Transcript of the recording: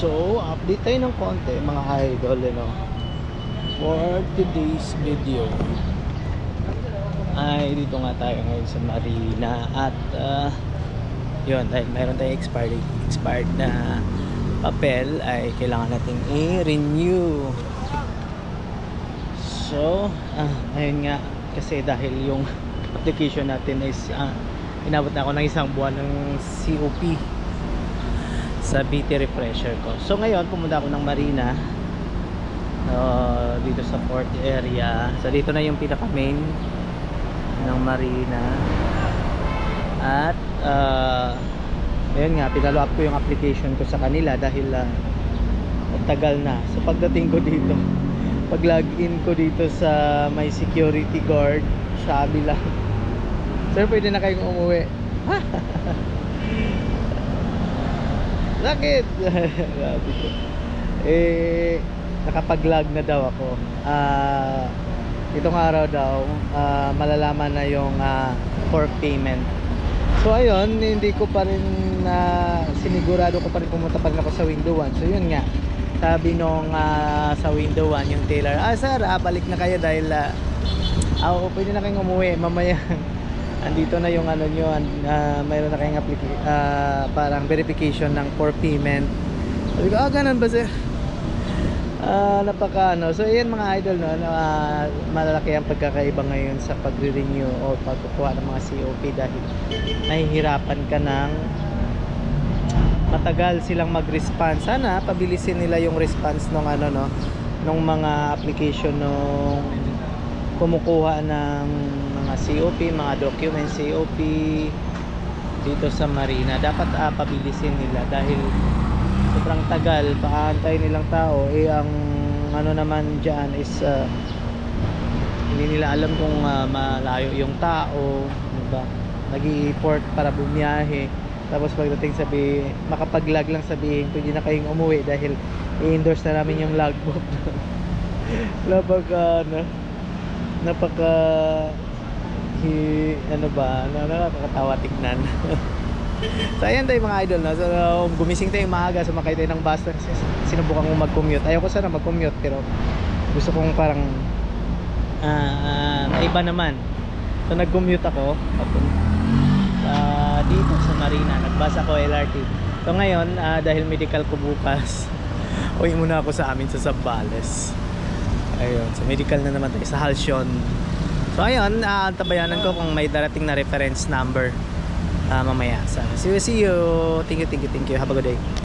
So, update tayo ng konti mga idol, for today's video ay dito nga tayo ngayon sa Marina at yun, dahil mayroon tayong expired na papel ay kailangan nating i-renew. So, ayun nga, kasi dahil yung application natin is inabot na ako ng isang buwan ng COP sa BT refresher ko. So ngayon pumunta ako ng Marina dito sa port area. So dito na yung pinaka main ng Marina. At ayun nga, pinalo up ko yung application ko sa kanila dahil tagal na. So pagdating ko dito, pag login ko dito sa may security guard, sabi lang, sir, pwede na kayong umuwi. Bakit? Nakapag-log na daw ako. Itong araw daw malalaman na yung for payment. So ayun, hindi ko pa rin sinigurado ko pa rin pumunta pa rin ako sa window 1. So yun nga, sabi nung sa window 1 yung teller, sir, balik na kayo dahil pwede na kayong umuwi mamaya. Andito na yung ano nyo, mayroon na kayong parang verification ng for payment. Sabi ko, ganun ba sir? So yan mga idol, malalaki ang pagkakaiba ngayon sa pagre-renew o pagkukuha ng mga COP dahil nahihirapan ka ng matagal silang mag-response. Sana pabilisin nila yung response ng nung mga application nung kumukuha ng mga COP, mga documents COP dito sa Marina. Dapat pabilisin nila dahil sobrang tagal, paantay nilang tao. Ang naman dyan is hindi nila alam kung malayo yung tao, diba? Nag-i-port para bumiyahe, tapos pagdating makapag-log lang sabihin pwede na kayong umuwi dahil i-endorse na namin yung logbook. Nakakatawa tignan. So ayan tayo mga idol, so gumising tayo maaga, sumakay tayo ng bus. Sinubukan kong mag-commute. Ayoko sana mag-commute pero gusto kong parang iba naman. So nag-commute ako dito sa Marina. Nagbus ako LRT. So ngayon dahil medical ko bukas, uwi muna ako sa amin sa Zambales. Ayun, so medical na naman tayo sa Halcyon. So ayun, tabayanan ko kung may darating na reference number mamaya. So see you. Thank you. Have a good day.